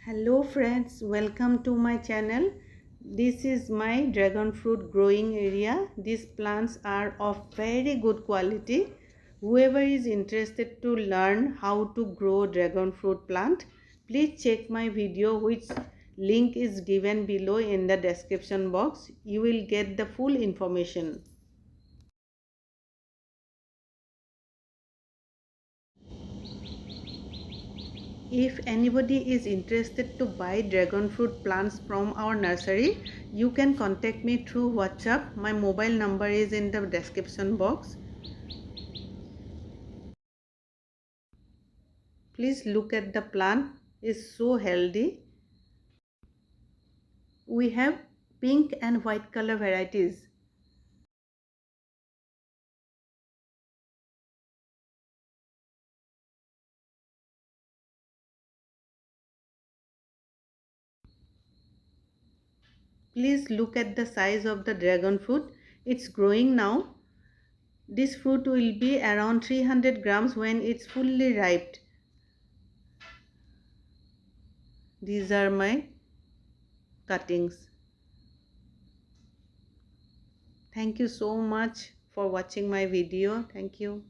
Hello friends, welcome to my channel. This is my dragon fruit growing area. These plants are of very good quality. Whoever is interested to learn how to grow dragon fruit plant, please check my video which link is given below in the description box. You will get the full information. If anybody is interested to buy dragon fruit plants from our nursery, you can contact me through WhatsApp. My mobile number is in the description box. Please look at the plant, it's so healthy. We have pink and white color varieties. Please look at the size of the dragon fruit. It's growing now. This fruit will be around 300 grams when it's fully ripe. These are my cuttings. Thank you so much for watching my video. Thank you.